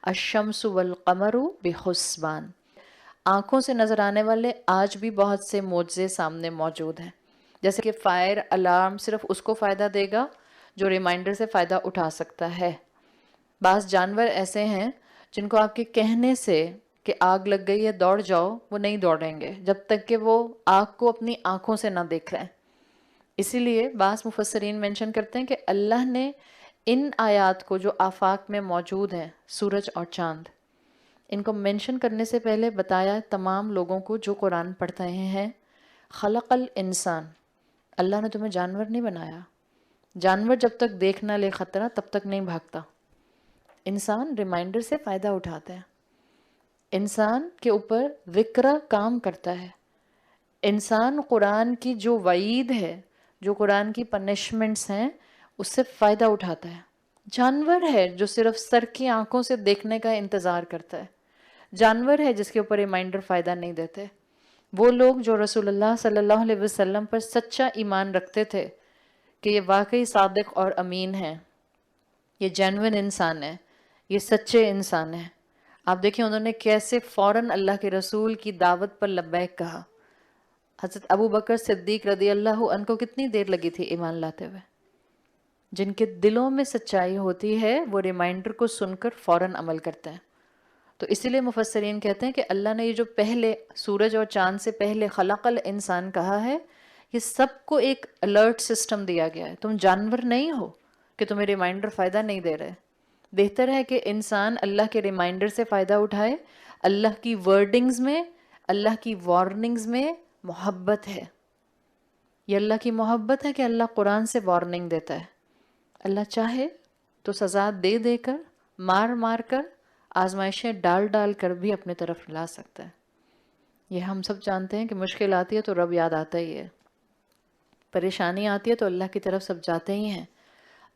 الشمس والقمر بحسبان، آنکھوں سے نظر آنے والے آج بھی بہت سے معجزے سامنے موجود ہیں، جیسے کہ فائر الارم صرف اس کو فائدہ دے گا جو ریمائنڈر سے فائدہ اٹھا سکتا ہے۔ بعض جانور ایسے ہیں جن کو آپ کے کہنے سے کہ آگ لگ گئی ہے دوڑ جاؤ، وہ نہیں دوڑیں گے جب تک کہ وہ آگ کو اپنی آنکھوں سے نہ دیکھ رہے ہیں۔ اسی لیے بعض مفسرین مینشن کرتے ہیں کہ اللہ نے ان آیات کو جو آفاق میں موجود ہیں، سورج اور چاند، ان کو مینشن کرنے سے پہلے بتایا تمام لوگوں کو جو قرآن پڑھتے ہیں، خلق الانسان، اللہ نے تمہیں جانور نہیں بنایا۔ جانور جب تک دیکھ نہ لے خطرہ تب تک نہیں بھاگتا، انسان ریمائنڈر سے فائدہ اٹھاتا ہے، انسان کے اوپر وکرہ کام کرتا ہے، انسان قرآن کی جو وعید ہے، جو قرآن کی پنشمنٹس ہیں، اس سے فائدہ اٹھاتا ہے۔ جانور ہے جو صرف سر کی آنکھوں سے دیکھنے کا انتظار کرتا ہے، جانور ہے جس کے اوپر ریمائنڈر فائدہ نہیں دیتے۔ وہ لوگ جو رسول اللہ صلی اللہ علیہ وسلم پر سچا ایمان رکھتے تھے کہ یہ واقعی صادق اور امین ہیں، یہ جینوین انسان ہے، یہ سچے انسان ہیں، آپ دیکھیں انہوں نے کیسے فوراً اللہ کے رسول کی دعوت پر لبیک کہا۔ حضرت ابو بکر صدیق رضی اللہ عنہ کو کتنی دیر لگی تھی ایمان لاتے ہوئے؟ جن کے دلوں میں سچائی ہوتی ہے وہ ریمائنڈر کو سن کر فوراً عمل کرتے ہیں۔ تو اسی لیے مفسرین کہتے ہیں کہ اللہ نے یہ جو پہلے سورج اور چاند سے پہلے خلق الانسان کہا ہے، یہ سب کو ایک الرٹ سسٹم دیا گیا ہے۔ تم جانور نہیں ہو کہ تمہیں ریمائنڈر فائدہ نہیں دے رہے۔ بہتر ہے کہ انسان اللہ کے ریمائنڈر سے فائدہ اٹھائے۔ اللہ کی ورڈنگز میں، اللہ کی وارننگز میں محبت ہے۔ یہ اللہ کی محبت ہے کہ اللہ قرآن سے وارننگ دیتا ہے۔ اللہ چاہے تو سزا دے دے کر، مار مار کر، آزمائشیں ڈال ڈال کر بھی اپنے طرف لا سکتا ہے۔ یہ ہم سب جانتے ہیں کہ مشکل آتی ہے تو رب یاد آتا ہی ہے، پریشانی آتی ہے تو اللہ کی طرف سب جاتے ہی ہیں۔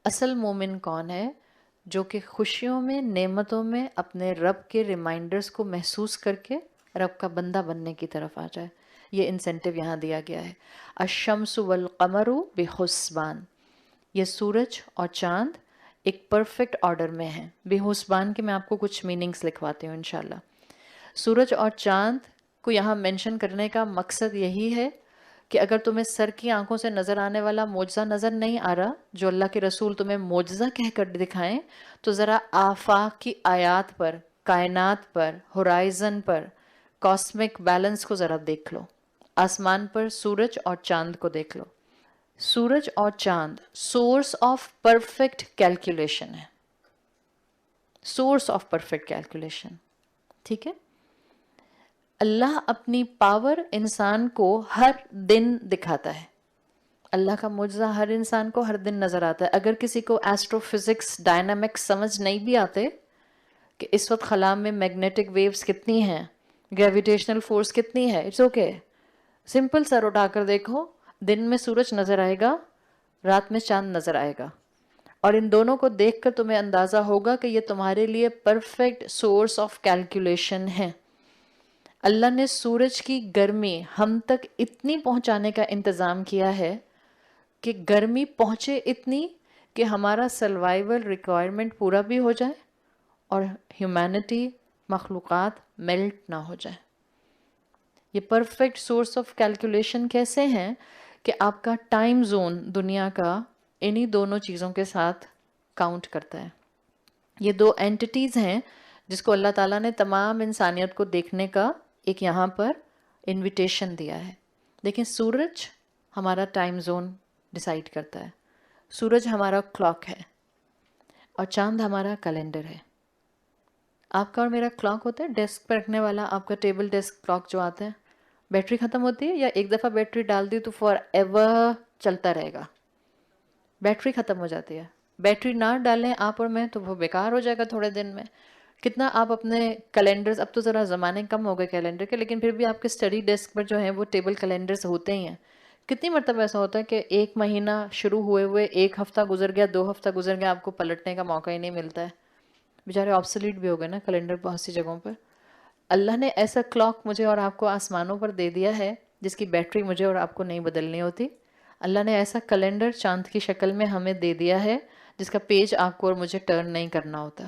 اصل مومن کون ہے؟ جو کہ خوشیوں میں، نعمتوں میں اپنے رب کے ریمائنڈرز کو محسوس کر کے رب کا بندہ بننے کی طرف آ جائے۔ یہ انسینٹیو یہاں دیا گیا ہے۔ الشمس والقمر بحسبان، یہ سورج اور چاند ایک پرفیکٹ آرڈر میں ہیں۔ بے حسبان کے میں آپ کو کچھ میننگز لکھواتی ہوں انشاءاللہ۔ سورج اور چاند کو یہاں مینشن کرنے کا مقصد یہی ہے کہ اگر تمہیں سر کی آنکھوں سے نظر آنے والا معجزہ نظر نہیں آ رہا جو اللہ کے رسول تمہیں معجزہ کہہ کر دکھائیں، تو ذرا آفاق کی آیات پر، کائنات پر، ہورائزن پر، کاسمک بیلنس کو ذرا دیکھ لو، آسمان پر سورج اور چاند کو دیکھ لو۔ سورج اور چاند سورس آف پرفیکٹ کیلکولیشن ہے، سورس آف پرفیکٹ کیلکولیشن، ٹھیک ہے؟ اللہ اپنی پاور انسان کو ہر دن دکھاتا ہے۔ اللہ کا معجزہ ہر انسان کو ہر دن نظر آتا ہے۔ اگر کسی کو ایسٹرو فزکس، ڈائنامکس سمجھ نہیں بھی آتے کہ اس وقت خلا میں میگنیٹک ویوز کتنی ہیں، گریویٹیشنل فورس کتنی ہے، اٹس اوکے، سمپل سر اٹھا کر دیکھو، دن میں سورج نظر آئے گا، رات میں چاند نظر آئے گا، اور ان دونوں کو دیکھ کر تمہیں اندازہ ہوگا کہ یہ تمہارے لیے پرفیکٹ سورس آف کیلکولیشن ہے۔ اللہ نے سورج کی گرمی ہم تک اتنی پہنچانے کا انتظام کیا ہے کہ گرمی پہنچے اتنی کہ ہمارا سروائیول ریکوائرمنٹ پورا بھی ہو جائے اور ہیومینٹی، مخلوقات میلٹ نہ ہو جائے۔ یہ پرفیکٹ سورس آف کیلکولیشن کیسے ہیں کہ آپ کا ٹائم زون دنیا کا انہی دونوں چیزوں کے ساتھ کاؤنٹ کرتا ہے۔ یہ دو اینٹیز ہیں جس کو اللہ تعالیٰ نے تمام انسانیت کو دیکھنے کا ایک یہاں پر انویٹیشن دیا ہے۔ لیکن سورج ہمارا ٹائم زون ڈیسائیڈ کرتا ہے، سورج ہمارا کلاک ہے اور چاند ہمارا کیلنڈر ہے۔ آپ کا اور میرا کلاک ہوتا ہے ڈیسک پر رکھنے والا، آپ کا ٹیبل ڈیسک کلاک جو آتا ہے، بیٹری ختم ہوتی ہے یا ایک دفعہ بیٹری ڈال دی تو فار ایور چلتا رہے گا؟ بیٹری ختم ہو جاتی ہے، بیٹری نہ ڈالیں آپ اور میں تو وہ بیکار ہو جائے گا تھوڑے دن میں۔ کتنا آپ اپنے کیلنڈرز، اب تو ذرا زمانے کم ہو گئے کیلنڈر کے، لیکن پھر بھی آپ کے اسٹڈی ڈیسک پر جو ہیں وہ ٹیبل کیلنڈرز ہوتے ہی ہیں۔ کتنی مرتبہ ایسا ہوتا ہے کہ ایک مہینہ شروع ہوئے ہوئے ایک ہفتہ گزر گیا، 2 ہفتہ گزر گیا، آپ کو پلٹنے کا موقع ہی نہیں ملتا ہے۔ بیچارے آبسلیٹ بھی ہو گئے نا کیلنڈر بہت سی جگہوں پر۔ اللہ نے ایسا کلاک مجھے اور آپ کو آسمانوں پر دے دیا ہے جس کی بیٹری مجھے اور آپ کو نہیں بدلنی ہوتی۔ اللہ نے ایسا کیلنڈر چاند کی شکل میں ہمیں دے دیا ہے جس کا پیج آپ کو اور مجھے ٹرن نہیں کرنا ہوتا۔